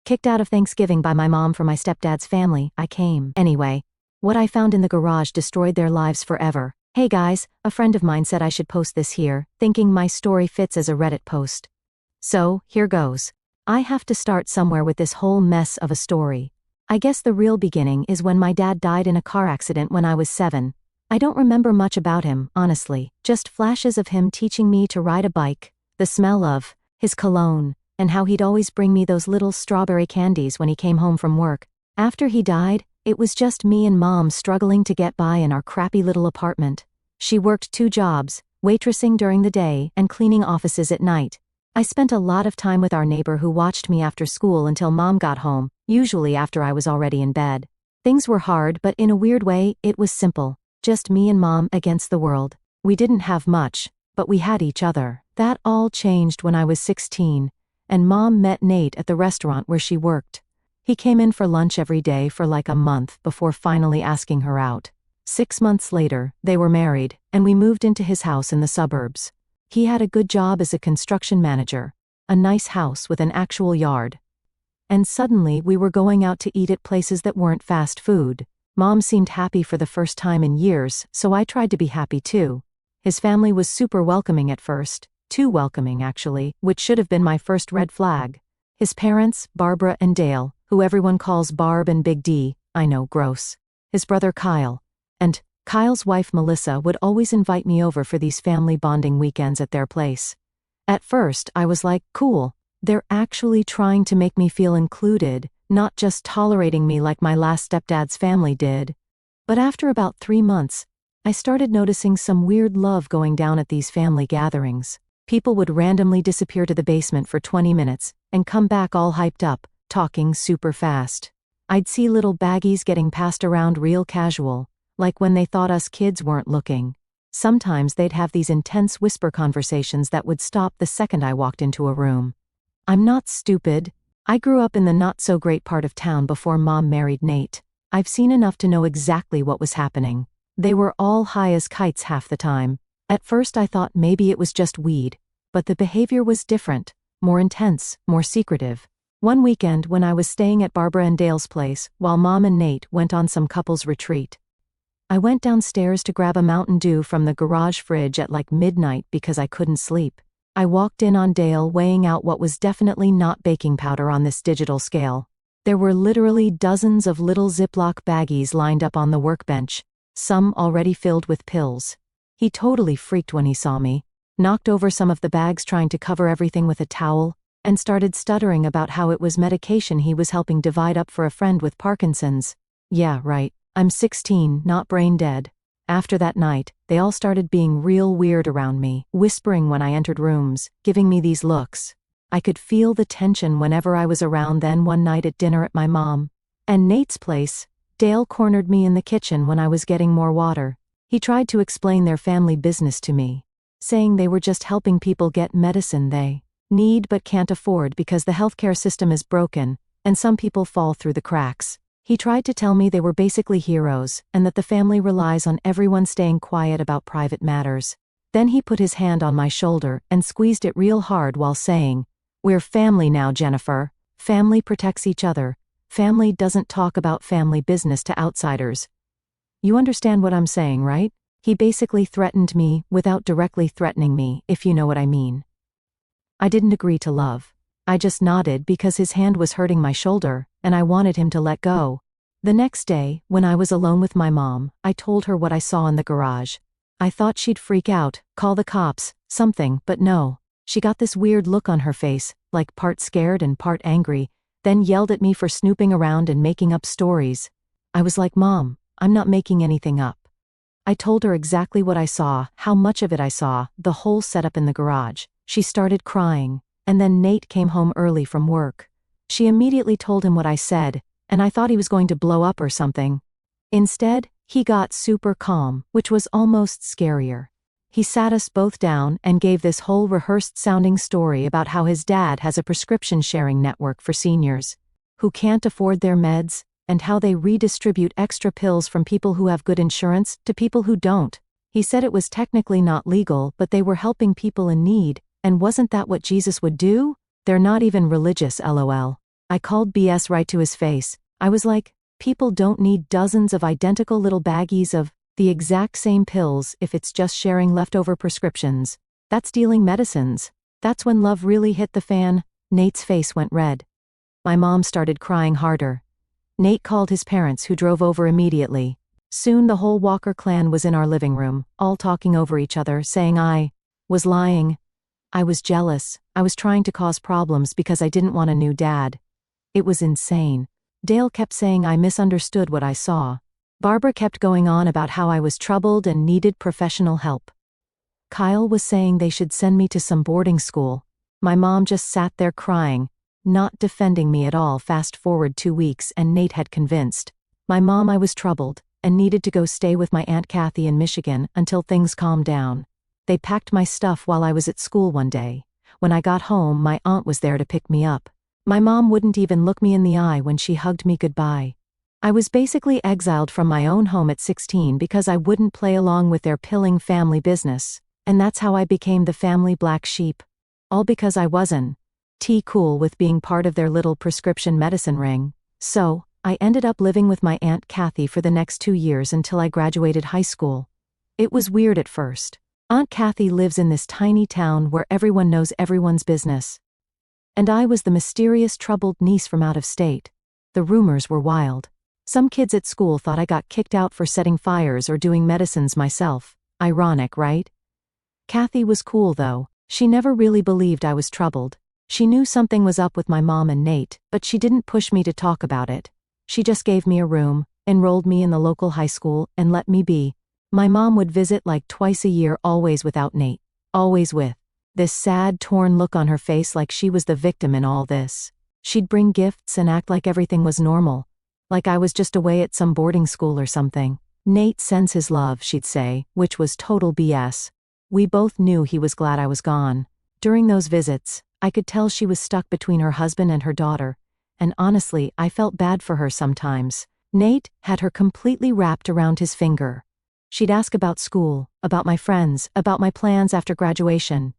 Kicked out of Thanksgiving by my mom for my stepdad's family, I came. Anyway, what I found in the garage destroyed their lives forever. Hey guys, a friend of mine said I should post this here, thinking my story fits as a Reddit post. So, here goes. I have to start somewhere with this whole mess of a story. I guess the real beginning is when my dad died in a car accident when I was 7. I don't remember much about him, honestly, just flashes of him teaching me to ride a bike, the smell of his cologne, and how he'd always bring me those little strawberry candies when he came home from work. After he died, it was just me and Mom struggling to get by in our crappy little apartment. She worked 2 jobs, waitressing during the day and cleaning offices at night. I spent a lot of time with our neighbor who watched me after school until Mom got home, usually after I was already in bed. Things were hard, but in a weird way, it was simple. Just me and Mom against the world. We didn't have much, but we had each other. That all changed when I was 16, and Mom met Nate at the restaurant where she worked. He came in for lunch every day for like a month before finally asking her out. 6 months later, they were married, and we moved into his house in the suburbs. He had a good job as a construction manager, a nice house with an actual yard. And suddenly we were going out to eat at places that weren't fast food. Mom seemed happy for the first time in years, so I tried to be happy too. His family was super welcoming at first, too welcoming actually, which should have been my first red flag. His parents, Barbara and Dale, who everyone calls Barb and Big D, I know, gross. His brother Kyle. And Kyle's wife Melissa would always invite me over for these family bonding weekends at their place. At first, I was like, cool, they're actually trying to make me feel included, not just tolerating me like my last stepdad's family did. But after about 3 months, I started noticing some weird love going down at these family gatherings. People would randomly disappear to the basement for 20 minutes and come back all hyped up, talking super fast. I'd see little baggies getting passed around real casual, like when they thought us kids weren't looking. Sometimes they'd have these intense whisper conversations that would stop the second I walked into a room. I'm not stupid. I grew up in the not-so-great part of town before Mom married Nate. I've seen enough to know exactly what was happening. They were all high as kites half the time. At first I thought maybe it was just weed, but the behavior was different, more intense, more secretive. One weekend when I was staying at Barbara and Dale's place, while Mom and Nate went on some couples retreat, I went downstairs to grab a Mountain Dew from the garage fridge at like midnight because I couldn't sleep. I walked in on Dale weighing out what was definitely not baking powder on this digital scale. There were literally dozens of little Ziploc baggies lined up on the workbench, some already filled with pills. He totally freaked when he saw me, knocked over some of the bags trying to cover everything with a towel, and started stuttering about how it was medication he was helping divide up for a friend with Parkinson's. Yeah, right. I'm 16, not brain dead. After that night, they all started being real weird around me, whispering when I entered rooms, giving me these looks. I could feel the tension whenever I was around. Then one night at dinner at my mom and Nate's place, Dale cornered me in the kitchen when I was getting more water. He tried to explain their family business to me, saying they were just helping people get medicine they need but can't afford because the healthcare system is broken, and some people fall through the cracks. He tried to tell me they were basically heroes, and that the family relies on everyone staying quiet about private matters. Then he put his hand on my shoulder and squeezed it real hard while saying, "We're family now, Jennifer. Family protects each other. Family doesn't talk about family business to outsiders." You understand what I'm saying, right? He basically threatened me without directly threatening me, if you know what I mean. I didn't agree to love. I just nodded because his hand was hurting my shoulder, and I wanted him to let go. The next day, when I was alone with my mom, I told her what I saw in the garage. I thought she'd freak out, call the cops, something, but no. She got this weird look on her face, like part scared and part angry, then yelled at me for snooping around and making up stories. I was like, "Mom, I'm not making anything up." I told her exactly what I saw, how much of it I saw, the whole setup in the garage. She started crying, and then Nate came home early from work. She immediately told him what I said, and I thought he was going to blow up or something. Instead, he got super calm, which was almost scarier. He sat us both down and gave this whole rehearsed-sounding story about how his dad has a prescription-sharing network for seniors who can't afford their meds, and how they redistribute extra pills from people who have good insurance to people who don't. He said it was technically not legal, but they were helping people in need, and wasn't that what Jesus would do? They're not even religious, lol. I called BS right to his face. I was like, people don't need dozens of identical little baggies of the exact same pills if it's just sharing leftover prescriptions. That's dealing medicines. That's when love really hit the fan. Nate's face went red. My mom started crying harder. Nate called his parents, who drove over immediately. Soon the whole Walker clan was in our living room, all talking over each other, saying I was lying. I was jealous. I was trying to cause problems because I didn't want a new dad. It was insane. Dale kept saying I misunderstood what I saw. Barbara kept going on about how I was troubled and needed professional help. Kyle was saying they should send me to some boarding school. My mom just sat there crying, not defending me at all. Fast forward 2 weeks and Nate had convinced my mom I was troubled and needed to go stay with my Aunt Kathy in Michigan until things calmed down. They packed my stuff while I was at school one day. When I got home, my aunt was there to pick me up. My mom wouldn't even look me in the eye when she hugged me goodbye. I was basically exiled from my own home at 16 because I wouldn't play along with their pilling family business, and that's how I became the family black sheep. All because I wasn't cool with being part of their little prescription medicine ring. So, I ended up living with my Aunt Kathy for the next 2 years until I graduated high school. It was weird at first. Aunt Kathy lives in this tiny town where everyone knows everyone's business. And I was the mysterious troubled niece from out of state. The rumors were wild. Some kids at school thought I got kicked out for setting fires or doing medicines myself. Ironic, right? Kathy was cool though. She never really believed I was troubled. She knew something was up with my mom and Nate, but she didn't push me to talk about it. She just gave me a room, enrolled me in the local high school, and let me be. My mom would visit like twice a year, always without Nate. Always with this sad, torn look on her face, like she was the victim in all this. She'd bring gifts and act like everything was normal, like I was just away at some boarding school or something. Nate sends his love, she'd say, which was total BS. We both knew he was glad I was gone. During those visits, I could tell she was stuck between her husband and her daughter, and honestly, I felt bad for her sometimes. Nate had her completely wrapped around his finger. She'd ask about school, about my friends, about my plans after graduation.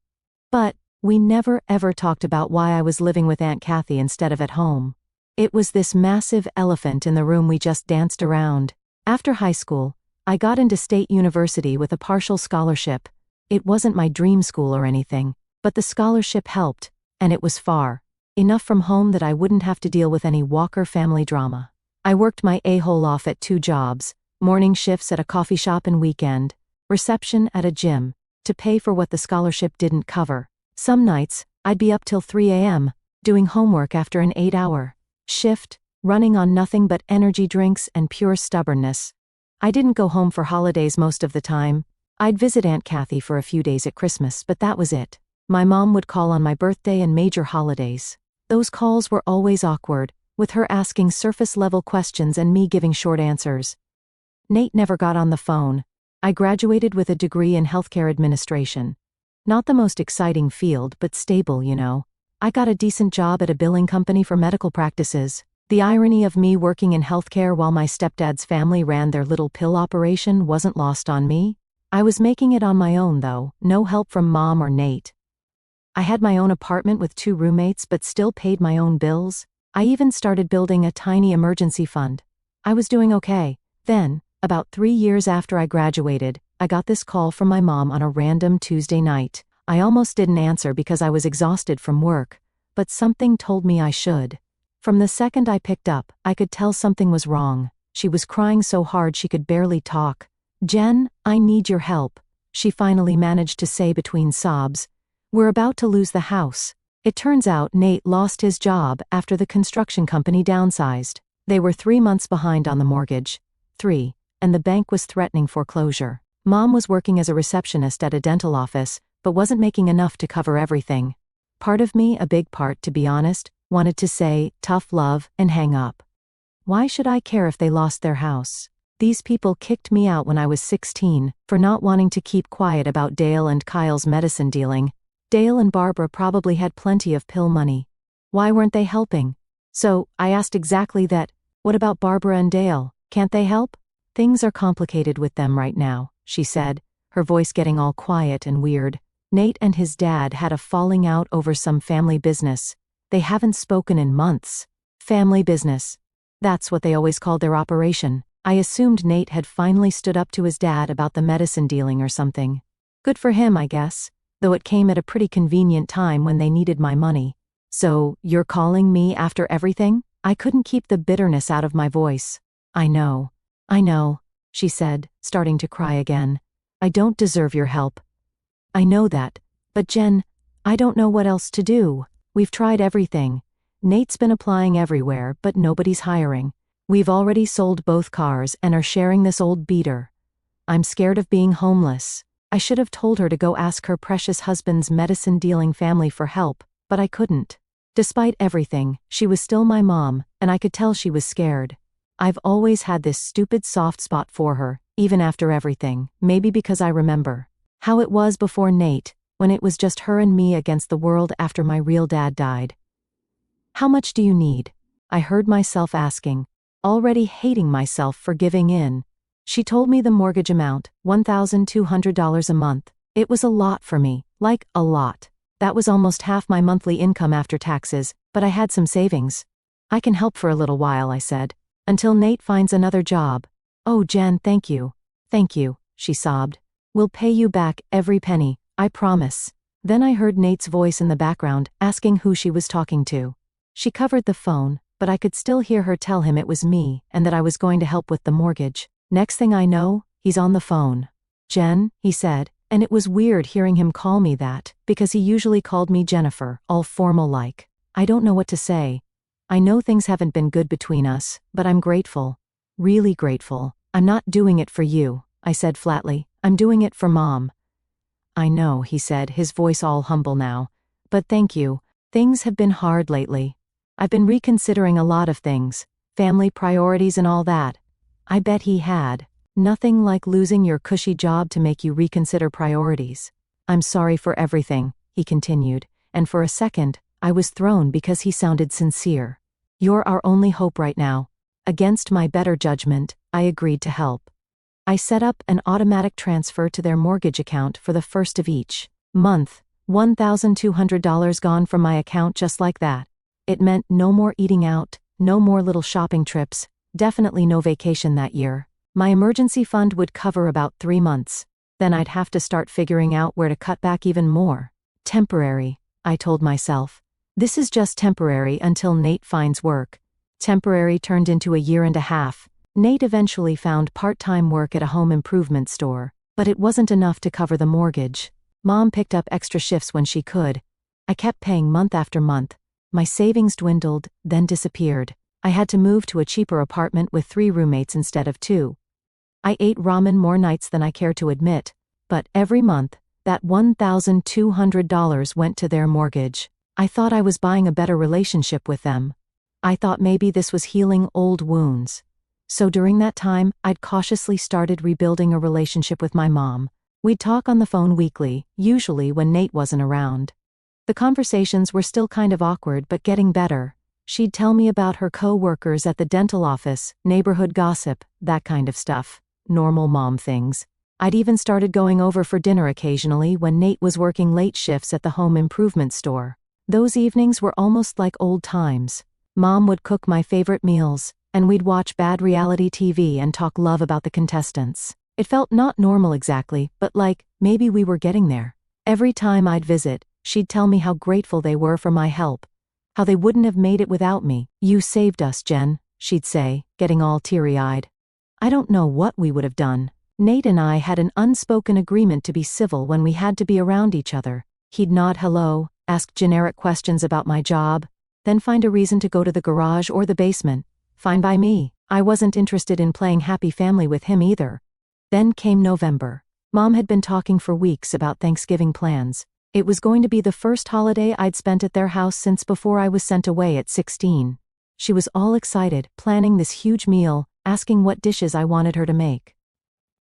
But we never ever talked about why I was living with Aunt Kathy instead of at home. It was this massive elephant in the room we just danced around. After high school, I got into State University with a partial scholarship. It wasn't my dream school or anything, but the scholarship helped, and it was far enough from home that I wouldn't have to deal with any Walker family drama. I worked my a-hole off at 2 jobs, morning shifts at a coffee shop and weekend, reception at a gym, to pay for what the scholarship didn't cover. Some nights, I'd be up till 3 a.m., doing homework after an 8-hour shift, running on nothing but energy drinks and pure stubbornness. I didn't go home for holidays most of the time. I'd visit Aunt Kathy for a few days at Christmas, but that was it. My mom would call on my birthday and major holidays. Those calls were always awkward, with her asking surface-level questions and me giving short answers. Nate never got on the phone. I graduated with a degree in healthcare administration. Not the most exciting field, but stable, you know. I got a decent job at a billing company for medical practices. The irony of me working in healthcare while my stepdad's family ran their little pill operation wasn't lost on me. I was making it on my own though, no help from Mom or Nate. I had my own apartment with 2 roommates but still paid my own bills. I even started building a tiny emergency fund. I was doing okay. Then, about 3 years after I graduated, I got this call from my mom on a random Tuesday night. I almost didn't answer because I was exhausted from work, but something told me I should. From the second I picked up, I could tell something was wrong. She was crying so hard she could barely talk. "Jen, I need your help," she finally managed to say between sobs. "We're about to lose the house." It turns out Nate lost his job after the construction company downsized. They were 3 months behind on the mortgage. 3. And the bank was threatening foreclosure. Mom was working as a receptionist at a dental office, but wasn't making enough to cover everything. Part of me, a big part to be honest, wanted to say, tough love, and hang up. Why should I care if they lost their house? These people kicked me out when I was 16, for not wanting to keep quiet about Dale and Kyle's medicine dealing. Dale and Barbara probably had plenty of pill money. Why weren't they helping? So, I asked exactly that. What about Barbara and Dale? Can't they help? "Things are complicated with them right now," she said, her voice getting all quiet and weird. "Nate and his dad had a falling out over some family business. They haven't spoken in months. Family business. That's what they always called their operation. I assumed Nate had finally stood up to his dad about the medicine dealing or something. Good for him, I guess, though it came at a pretty convenient time when they needed my money. So, you're calling me after everything? I couldn't keep the bitterness out of my voice. I know, she said, starting to cry again. I don't deserve your help. I know that, but Jen, I don't know what else to do. We've tried everything. Nate's been applying everywhere, but nobody's hiring. We've already sold both cars and are sharing this old beater. I'm scared of being homeless. I should have told her to go ask her precious husband's medicine-dealing family for help, but I couldn't. Despite everything, she was still my mom, and I could tell she was scared. I've always had this stupid soft spot for her, even after everything, maybe because I remember how it was before Nate, when it was just her and me against the world after my real dad died. How much do you need? I heard myself asking, already hating myself for giving in. She told me the mortgage amount, $1,200 a month. It was a lot for me, like a lot. That was almost half my monthly income after taxes, but I had some savings. I can help for a little while, I said, until Nate finds another job. Oh, Jen, thank you. Thank you, she sobbed. We'll pay you back every penny, I promise. Then I heard Nate's voice in the background, asking who she was talking to. She covered the phone, but I could still hear her tell him it was me and that I was going to help with the mortgage. Next thing I know, he's on the phone. Jen, he said, and it was weird hearing him call me that, because he usually called me Jennifer, all formal-like. I don't know what to say. I know things haven't been good between us, but I'm grateful. Really grateful. I'm not doing it for you, I said flatly. I'm doing it for Mom. I know, he said, his voice all humble now. But thank you. Things have been hard lately. I've been reconsidering a lot of things, family priorities and all that. I bet he had. Nothing like losing your cushy job to make you reconsider priorities. I'm sorry for everything, he continued, and for a second, I was thrown because he sounded sincere. You're our only hope right now. Against my better judgment, I agreed to help. I set up an automatic transfer to their mortgage account for the first of each month. $1,200 gone from my account just like that. It meant no more eating out, no more little shopping trips, definitely no vacation that year. My emergency fund would cover about 3 months. Then I'd have to start figuring out where to cut back even more. Temporary, I told myself. This is just temporary until Nate finds work. Temporary turned into a year and a half. Nate eventually found part-time work at a home improvement store, but it wasn't enough to cover the mortgage. Mom picked up extra shifts when she could. I kept paying month after month. My savings dwindled, then disappeared. I had to move to a cheaper apartment with 3 roommates instead of 2. I ate ramen more nights than I care to admit, but every month, that $1,200 went to their mortgage. I thought I was buying a better relationship with them. I thought maybe this was healing old wounds. So during that time, I'd cautiously started rebuilding a relationship with my mom. We'd talk on the phone weekly, usually when Nate wasn't around. The conversations were still kind of awkward but getting better. She'd tell me about her co-workers at the dental office, neighborhood gossip, that kind of stuff. Normal mom things. I'd even started going over for dinner occasionally when Nate was working late shifts at the home improvement store. Those evenings were almost like old times. Mom would cook my favorite meals, and we'd watch bad reality TV and talk love about the contestants. It felt not normal exactly, but like, maybe we were getting there. Every time I'd visit, she'd tell me how grateful they were for my help. How they wouldn't have made it without me. You saved us, Jen, she'd say, getting all teary-eyed. I don't know what we would have done. Nate and I had an unspoken agreement to be civil when we had to be around each other. He'd nod hello, ask generic questions about my job, then find a reason to go to the garage or the basement. Fine by me. I wasn't interested in playing happy family with him either. Then came November. Mom had been talking for weeks about Thanksgiving plans. It was going to be the first holiday I'd spent at their house since before I was sent away at 16. She was all excited, planning this huge meal, asking what dishes I wanted her to make.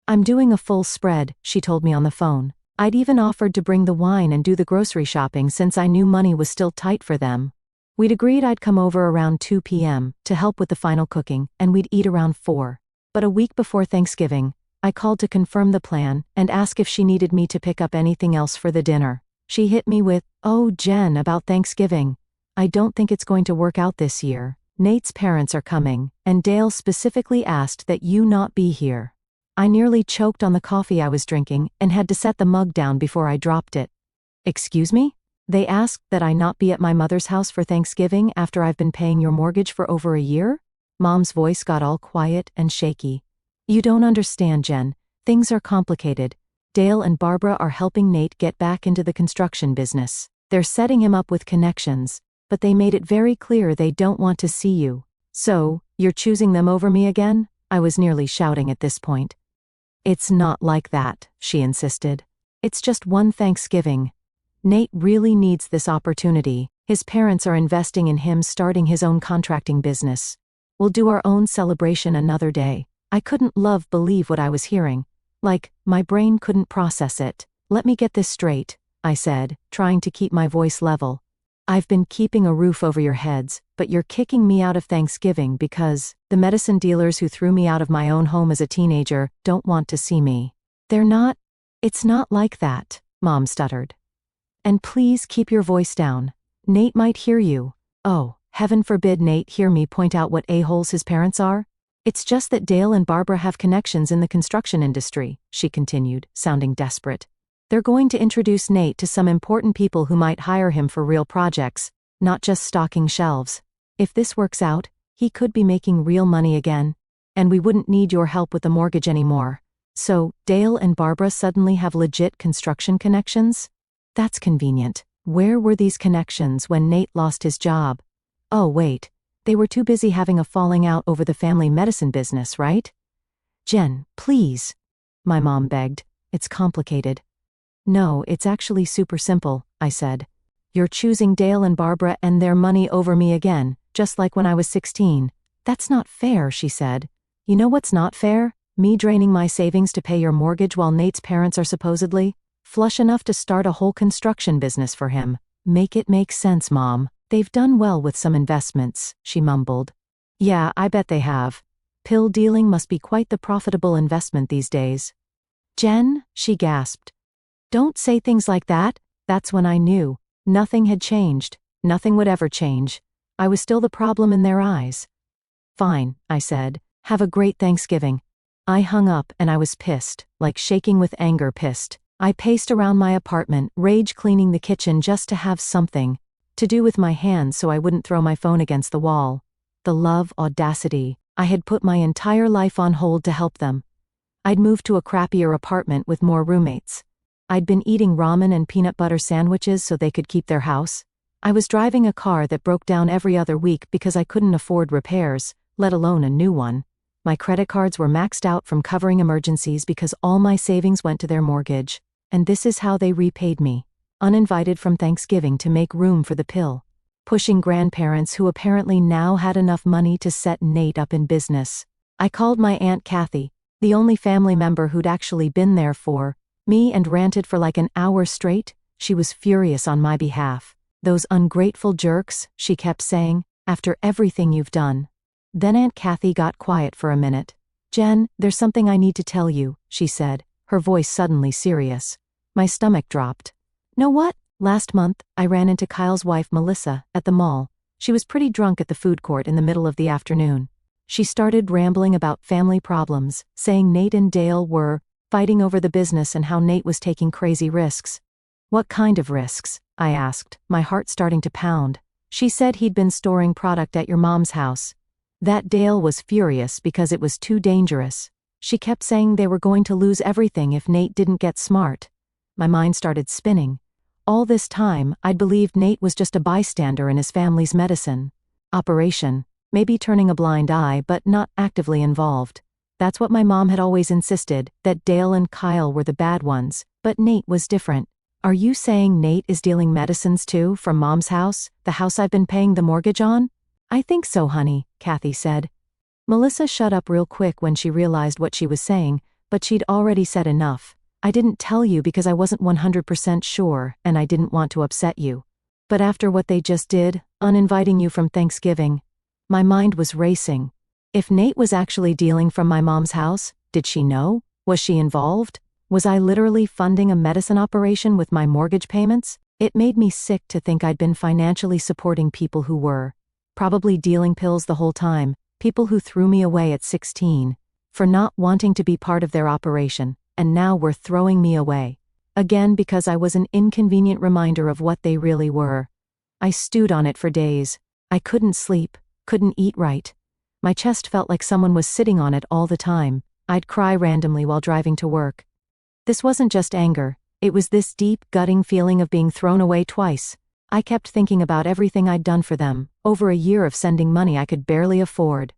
I'm doing a full spread, she told me on the phone. I'd even offered to bring the wine and do the grocery shopping since I knew money was still tight for them. We'd agreed I'd come over around 2 p.m. to help with the final cooking, and we'd eat around 4. But a week before Thanksgiving, I called to confirm the plan and ask if she needed me to pick up anything else for the dinner. She hit me with, "Oh, Jen, about Thanksgiving. I don't think it's going to work out this year. Nate's parents are coming, and Dale specifically asked that you not be here. I nearly choked on the coffee I was drinking and had to set the mug down before I dropped it. Excuse me? They asked that I not be at my mother's house for Thanksgiving after I've been paying your mortgage for over a year? Mom's voice got all quiet and shaky. You don't understand, Jen. Things are complicated. Dale and Barbara are helping Nate get back into the construction business. They're setting him up with connections, but they made it very clear they don't want to see you. So, you're choosing them over me again? I was nearly shouting at this point. It's not like that, she insisted. It's just one Thanksgiving. Nate really needs this opportunity. His parents are investing in him starting his own contracting business. We'll do our own celebration another day. I couldn't believe what I was hearing. Like, my brain couldn't process it. Let me get this straight, I said, trying to keep my voice level. I've been keeping a roof over your heads, but you're kicking me out of Thanksgiving because the medicine dealers who threw me out of my own home as a teenager don't want to see me. They're not. It's not like that, Mom stuttered. And please keep your voice down. Nate might hear you. Oh, heaven forbid Nate hear me point out what a-holes his parents are. It's just that Dale and Barbara have connections in the construction industry, she continued, sounding desperate. They're going to introduce Nate to some important people who might hire him for real projects, not just stocking shelves. If this works out, he could be making real money again, and we wouldn't need your help with the mortgage anymore. So, Dale and Barbara suddenly have legit construction connections? That's convenient. Where were these connections when Nate lost his job? Oh wait, they were too busy having a falling out over the family medicine business, right? Jen, please. My mom begged. It's complicated. No, it's actually super simple, I said. You're choosing Dale and Barbara and their money over me again, just like when I was 16. That's not fair, she said. You know what's not fair? Me draining my savings to pay your mortgage while Nate's parents are supposedly flush enough to start a whole construction business for him. Make it make sense, Mom. They've done well with some investments, she mumbled. Yeah, I bet they have. Pill dealing must be quite the profitable investment these days. Jen, she gasped. Don't say things like that. That's when I knew. Nothing had changed. Nothing would ever change. I was still the problem in their eyes. Fine, I said. Have a great Thanksgiving. I hung up and I was pissed, like shaking with anger pissed. I paced around my apartment, rage cleaning the kitchen just to have something to do with my hands so I wouldn't throw my phone against the wall. The love, audacity. I had put my entire life on hold to help them. I'd moved to a crappier apartment with more roommates. I'd been eating ramen and peanut butter sandwiches so they could keep their house. I was driving a car that broke down every other week because I couldn't afford repairs, let alone a new one. My credit cards were maxed out from covering emergencies because all my savings went to their mortgage. And this is how they repaid me. Uninvited from Thanksgiving to make room for the pill. Pushing grandparents who apparently now had enough money to set Nate up in business. I called my Aunt Kathy, the only family member who'd actually been there for me, and ranted for like an hour straight. She was furious on my behalf. Those ungrateful jerks, she kept saying, after everything you've done. Then Aunt Kathy got quiet for a minute. Jen, there's something I need to tell you, she said, her voice suddenly serious. My stomach dropped. Know what? Last month, I ran into Kyle's wife Melissa at the mall. She was pretty drunk at the food court in the middle of the afternoon. She started rambling about family problems, saying Nate and Dale were fighting over the business and how Nate was taking crazy risks. What kind of risks? I asked, my heart starting to pound. She said he'd been storing product at your mom's house. That Dale was furious because it was too dangerous. She kept saying they were going to lose everything if Nate didn't get smart. My mind started spinning. All this time, I'd believed Nate was just a bystander in his family's medicine operation, maybe turning a blind eye but not actively involved. That's what my mom had always insisted, that Dale and Kyle were the bad ones, but Nate was different. Are you saying Nate is dealing medicines too from Mom's house, the house I've been paying the mortgage on? I think so, honey, Kathy said. Melissa shut up real quick when she realized what she was saying, but she'd already said enough. I didn't tell you because I wasn't 100% sure and I didn't want to upset you. But after what they just did, uninviting you from Thanksgiving, my mind was racing. If Nate was actually dealing from my mom's house, did she know? Was she involved? Was I literally funding a medicine operation with my mortgage payments? It made me sick to think I'd been financially supporting people who were Probably dealing pills the whole time, people who threw me away at 16. For not wanting to be part of their operation, and now were throwing me away. Again because I was an inconvenient reminder of what they really were. I stewed on it for days. I couldn't sleep, couldn't eat right. My chest felt like someone was sitting on it all the time. I'd cry randomly while driving to work. This wasn't just anger, it was this deep, gutting feeling of being thrown away twice. I kept thinking about everything I'd done for them, over a year of sending money I could barely afford.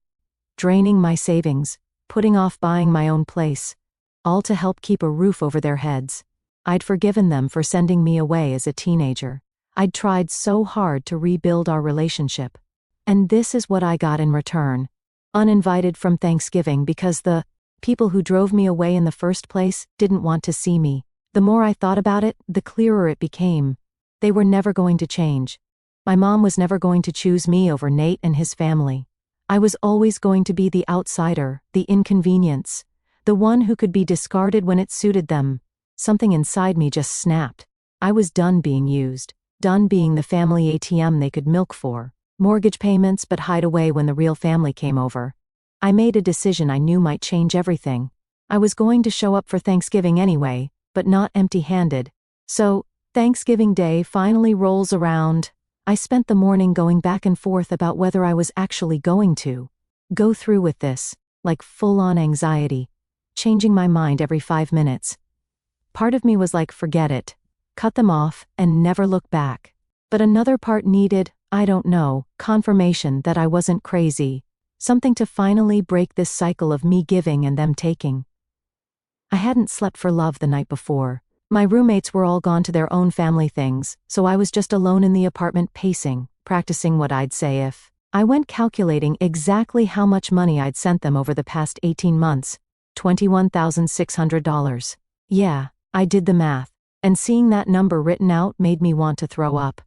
Draining my savings, putting off buying my own place. All to help keep a roof over their heads. I'd forgiven them for sending me away as a teenager. I'd tried so hard to rebuild our relationship. And this is what I got in return. Uninvited from Thanksgiving because the people who drove me away in the first place didn't want to see me. The more I thought about it, the clearer it became. They were never going to change. My mom was never going to choose me over Nate and his family. I was always going to be the outsider, the inconvenience, the one who could be discarded when it suited them. Something inside me just snapped. I was done being used, done being the family ATM they could milk for, mortgage payments but hide away when the real family came over. I made a decision I knew might change everything. I was going to show up for Thanksgiving anyway, but not empty-handed. So, Thanksgiving Day finally rolls around. I spent the morning going back and forth about whether I was actually going to go through with this, like full-on anxiety, changing my mind every 5 minutes. Part of me was like, forget it, cut them off, and never look back. But another part needed, I don't know, confirmation that I wasn't crazy, something to finally break this cycle of me giving and them taking. I hadn't slept for love the night before. My roommates were all gone to their own family things, so I was just alone in the apartment pacing, practicing what I'd say if I went calculating exactly how much money I'd sent them over the past 18 months, $21,600. Yeah, I did the math, and seeing that number written out made me want to throw up.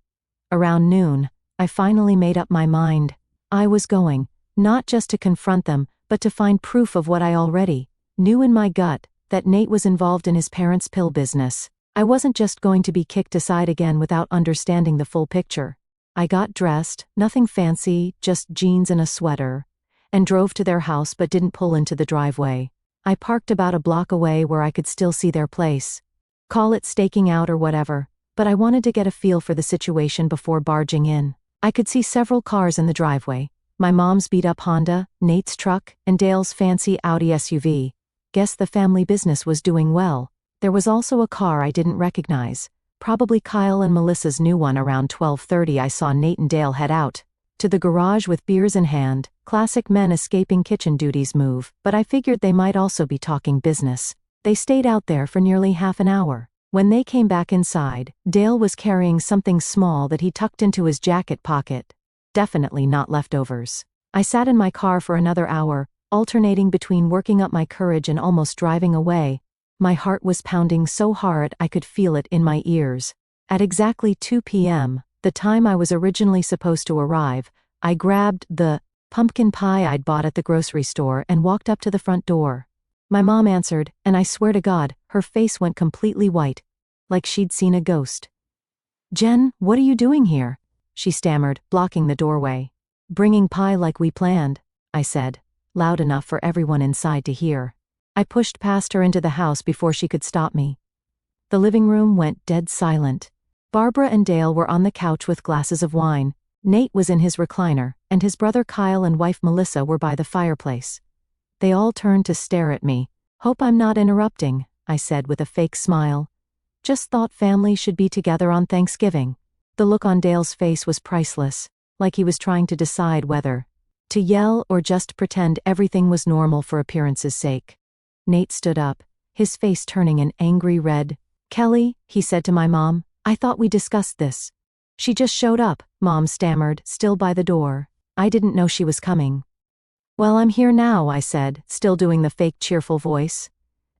Around noon, I finally made up my mind. I was going, not just to confront them, but to find proof of what I already knew in my gut, that Nate was involved in his parents' pill business. I wasn't just going to be kicked aside again without understanding the full picture. I got dressed, nothing fancy, just jeans and a sweater, and drove to their house but didn't pull into the driveway. I parked about a block away where I could still see their place. Call it staking out or whatever, but I wanted to get a feel for the situation before barging in. I could see several cars in the driveway. My mom's beat-up Honda, Nate's truck, and Dale's fancy Audi SUV. Guess the family business was doing well. There was also a car I didn't recognize. Probably Kyle and Melissa's new one. Around 12:30 I saw Nate and Dale head out to the garage with beers in hand, classic men escaping kitchen duties move, but I figured they might also be talking business. They stayed out there for nearly half an hour. When they came back inside, Dale was carrying something small that he tucked into his jacket pocket. Definitely not leftovers. I sat in my car for another hour, alternating between working up my courage and almost driving away. My heart was pounding so hard I could feel it in my ears. At exactly 2 p.m., the time I was originally supposed to arrive, I grabbed the pumpkin pie I'd bought at the grocery store and walked up to the front door. My mom answered, and I swear to God, her face went completely white, like she'd seen a ghost. "Jen, what are you doing here?" she stammered, blocking the doorway. "Bringing pie like we planned," I said, loud enough for everyone inside to hear. I pushed past her into the house before she could stop me. The living room went dead silent. Barbara and Dale were on the couch with glasses of wine. Nate was in his recliner, and his brother Kyle and wife Melissa were by the fireplace. They all turned to stare at me. "Hope I'm not interrupting," I said with a fake smile. "Just thought family should be together on Thanksgiving." The look on Dale's face was priceless, like he was trying to decide whether to yell or just pretend everything was normal for appearance's sake. Nate stood up, his face turning an angry red. "Kelly," he said to my mom, "I thought we discussed this." "She just showed up," Mom stammered, still by the door. "I didn't know she was coming." "Well, I'm here now," I said, still doing the fake cheerful voice.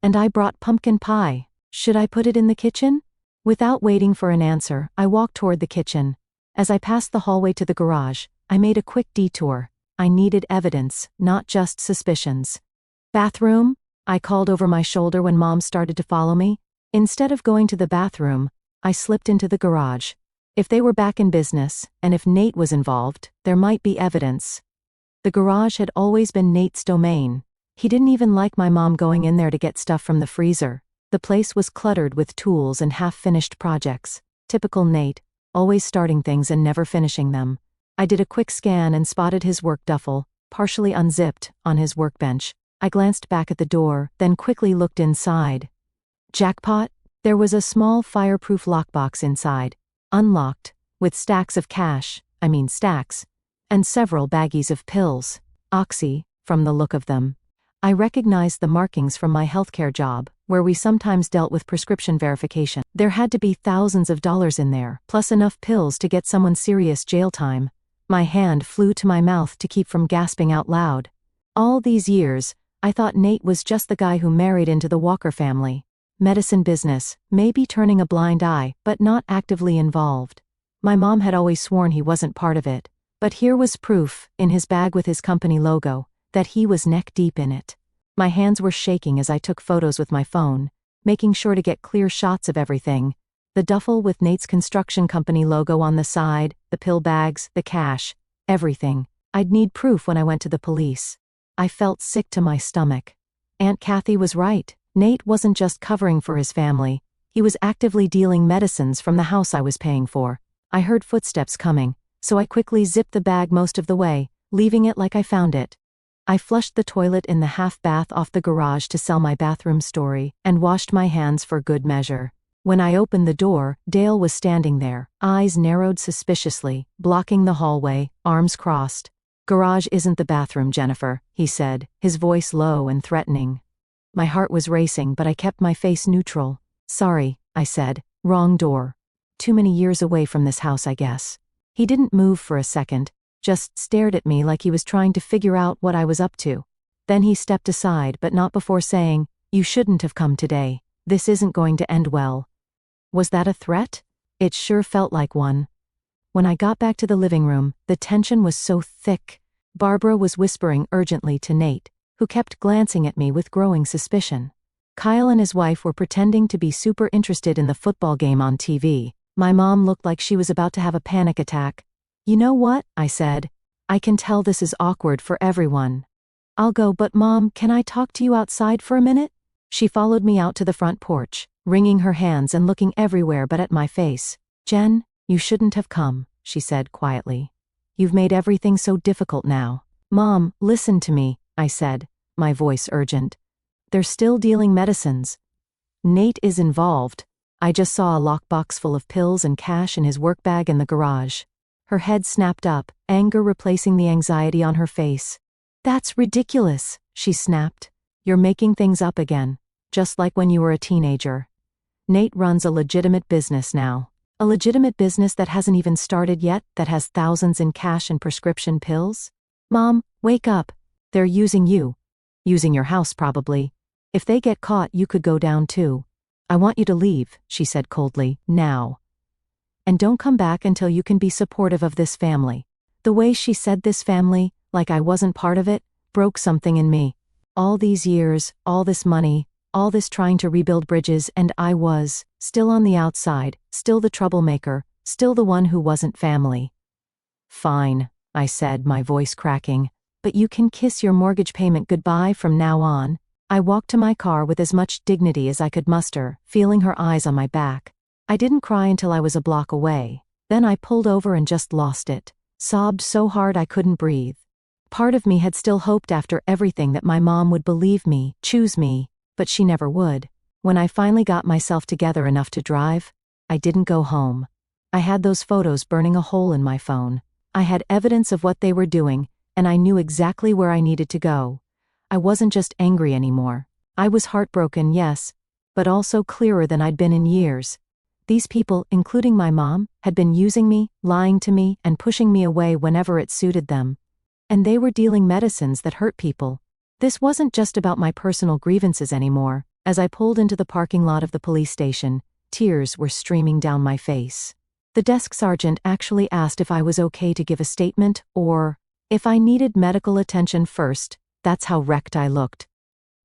"And I brought pumpkin pie. Should I put it in the kitchen?" Without waiting for an answer, I walked toward the kitchen. As I passed the hallway to the garage, I made a quick detour. I needed evidence, not just suspicions. "Bathroom?" I called over my shoulder when Mom started to follow me. Instead of going to the bathroom, I slipped into the garage. If they were back in business, and if Nate was involved, there might be evidence. The garage had always been Nate's domain. He didn't even like my mom going in there to get stuff from the freezer. The place was cluttered with tools and half-finished projects. Typical Nate, always starting things and never finishing them. I did a quick scan and spotted his work duffel, partially unzipped, on his workbench. I glanced back at the door, then quickly looked inside. Jackpot! There was a small fireproof lockbox inside, unlocked, with stacks of cash, stacks, and several baggies of pills. Oxy, from the look of them. I recognized the markings from my healthcare job, where we sometimes dealt with prescription verification. There had to be thousands of dollars in there, plus enough pills to get someone serious jail time. My hand flew to my mouth to keep from gasping out loud. All these years, I thought Nate was just the guy who married into the Walker family. Medicine business, maybe turning a blind eye, but not actively involved. My mom had always sworn he wasn't part of it. But here was proof, in his bag with his company logo, that he was neck deep in it. My hands were shaking as I took photos with my phone, making sure to get clear shots of everything. The duffel with Nate's construction company logo on the side, the pill bags, the cash, everything. I'd need proof when I went to the police. I felt sick to my stomach. Aunt Kathy was right. Nate wasn't just covering for his family. He was actively dealing medicines from the house I was paying for. I heard footsteps coming, so I quickly zipped the bag most of the way, leaving it like I found it. I flushed the toilet in the half bath off the garage to sell my bathroom story, and washed my hands for good measure. When I opened the door, Dale was standing there, eyes narrowed suspiciously, blocking the hallway, arms crossed. "Garage isn't the bathroom, Jennifer," he said, his voice low and threatening. My heart was racing, but I kept my face neutral. "Sorry," I said, "wrong door. Too many years away from this house, I guess." He didn't move for a second, just stared at me like he was trying to figure out what I was up to. Then he stepped aside, but not before saying, "You shouldn't have come today. This isn't going to end well." Was that a threat? It sure felt like one. When I got back to the living room, the tension was so thick. Barbara was whispering urgently to Nate, who kept glancing at me with growing suspicion. Kyle and his wife were pretending to be super interested in the football game on TV. My mom looked like she was about to have a panic attack. "You know what?" I said. "I can tell this is awkward for everyone. I'll go, but Mom, can I talk to you outside for a minute?" She followed me out to the front porch, wringing her hands and looking everywhere but at my face. "Jen, you shouldn't have come," she said quietly. "You've made everything so difficult now." "Mom, listen to me," I said, my voice urgent. "They're still dealing medicines. Nate is involved. I just saw a lockbox full of pills and cash in his work bag in the garage." Her head snapped up, anger replacing the anxiety on her face. "That's ridiculous," she snapped. "You're making things up again, just like when you were a teenager. Nate runs a legitimate business now. A legitimate business that hasn't even started yet, that has thousands in cash and prescription pills? Mom, wake up. They're using you. Using your house, probably. If they get caught, you could go down too. I want you to leave," she said coldly, "now. And don't come back until you can be supportive of this family." The way she said this family, like I wasn't part of it, broke something in me. All these years, all this money, all this trying to rebuild bridges, and I was, still on the outside, still the troublemaker, still the one who wasn't family. "Fine," I said, my voice cracking, "but you can kiss your mortgage payment goodbye from now on." I walked to my car with as much dignity as I could muster, feeling her eyes on my back. I didn't cry until I was a block away. Then I pulled over and just lost it. Sobbed so hard I couldn't breathe. Part of me had still hoped after everything that my mom would believe me, choose me, but she never would. When I finally got myself together enough to drive, I didn't go home. I had those photos burning a hole in my phone. I had evidence of what they were doing, and I knew exactly where I needed to go. I wasn't just angry anymore. I was heartbroken, yes, but also clearer than I'd been in years. These people, including my mom, had been using me, lying to me, and pushing me away whenever it suited them. And they were dealing medicines that hurt people. This wasn't just about my personal grievances anymore. As I pulled into the parking lot of the police station, tears were streaming down my face. The desk sergeant actually asked if I was okay to give a statement, or if I needed medical attention first. That's how wrecked I looked.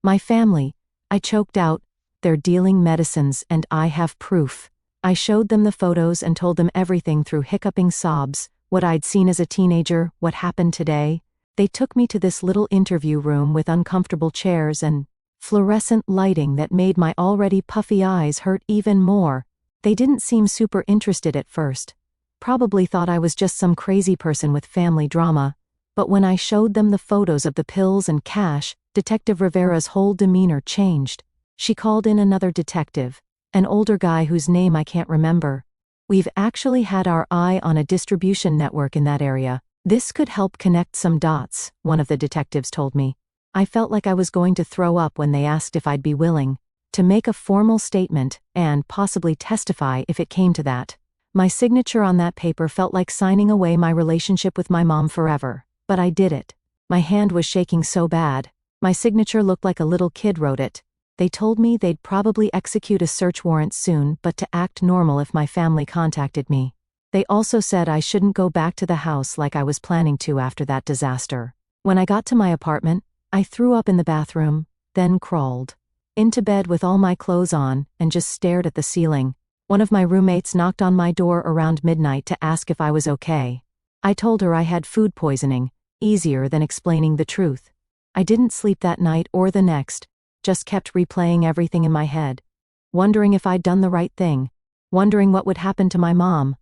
"My family," I choked out, "they're dealing medicines and I have proof. I showed them the photos and told them everything through hiccuping sobs, what I'd seen as a teenager, what happened today. They took me to this little interview room with uncomfortable chairs and fluorescent lighting that made my already puffy eyes hurt even more. They didn't seem super interested at first. Probably thought I was just some crazy person with family drama. But when I showed them the photos of the pills and cash, Detective Rivera's whole demeanor changed. She called in another detective, an older guy whose name I can't remember. We've actually had our eye on a distribution network in that area. This could help connect some dots, one of the detectives told me. I felt like I was going to throw up when they asked if I'd be willing to make a formal statement and possibly testify if it came to that. My signature on that paper felt like signing away my relationship with my mom forever, but I did it. My hand was shaking so bad. My signature looked like a little kid wrote it. They told me they'd probably execute a search warrant soon, but to act normal if my family contacted me. They also said I shouldn't go back to the house like I was planning to after that disaster. When I got to my apartment, I threw up in the bathroom, then crawled into bed with all my clothes on and just stared at the ceiling. One of my roommates knocked on my door around midnight to ask if I was okay. I told her I had food poisoning, easier than explaining the truth. I didn't sleep that night or the next, just kept replaying everything in my head, wondering if I'd done the right thing, wondering what would happen to my mom.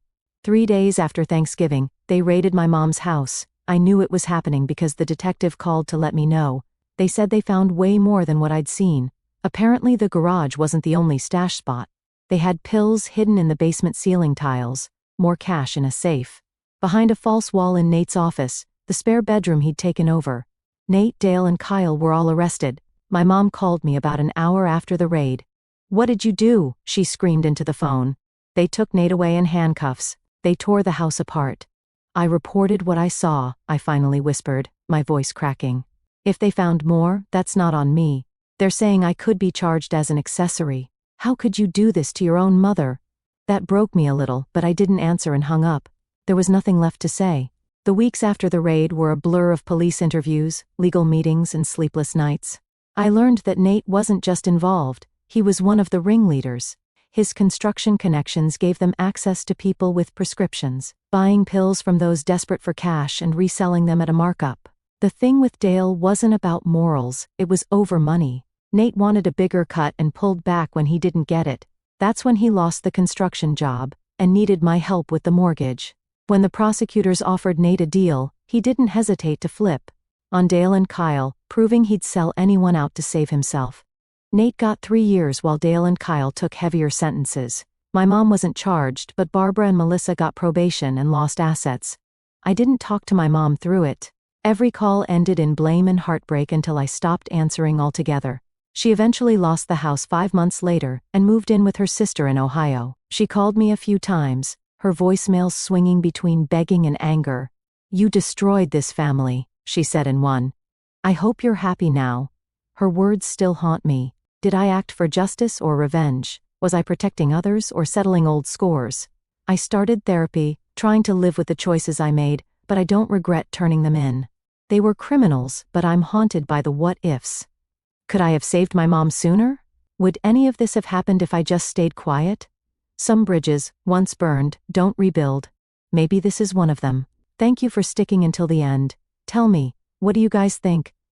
3 days after Thanksgiving, they raided my mom's house. I knew it was happening because the detective called to let me know. They said they found way more than what I'd seen. Apparently the garage wasn't the only stash spot. They had pills hidden in the basement ceiling tiles, more cash in a safe, behind a false wall in Nate's office, the spare bedroom he'd taken over. Nate, Dale, and Kyle were all arrested. My mom called me about an hour after the raid. "What did you do?" she screamed into the phone. "They took Nate away in handcuffs. They tore the house apart." "I reported what I saw," I finally whispered, my voice cracking. "If they found more, that's not on me. They're saying I could be charged as an accessory. How could you do this to your own mother?" That broke me a little, but I didn't answer and hung up. There was nothing left to say. The weeks after the raid were a blur of police interviews, legal meetings, and sleepless nights. I learned that Nate wasn't just involved, he was one of the ringleaders. His construction connections gave them access to people with prescriptions, buying pills from those desperate for cash and reselling them at a markup. The thing with Dale wasn't about morals, it was over money. Nate wanted a bigger cut and pulled back when he didn't get it. That's when he lost the construction job and needed my help with the mortgage. When the prosecutors offered Nate a deal, he didn't hesitate to flip on Dale and Kyle, proving he'd sell anyone out to save himself. Nate got 3 years while Dale and Kyle took heavier sentences. My mom wasn't charged, but Barbara and Melissa got probation and lost assets. I didn't talk to my mom through it. Every call ended in blame and heartbreak until I stopped answering altogether. She eventually lost the house 5 months later and moved in with her sister in Ohio. She called me a few times, her voicemails swinging between begging and anger. "You destroyed this family," she said in one. "I hope you're happy now." Her words still haunt me. Did I act for justice or revenge? Was I protecting others or settling old scores? I started therapy, trying to live with the choices I made, but I don't regret turning them in. They were criminals, but I'm haunted by the what-ifs. Could I have saved my mom sooner? Would any of this have happened if I just stayed quiet? Some bridges, once burned, don't rebuild. Maybe this is one of them. Thank you for sticking until the end. Tell me, what do you guys think?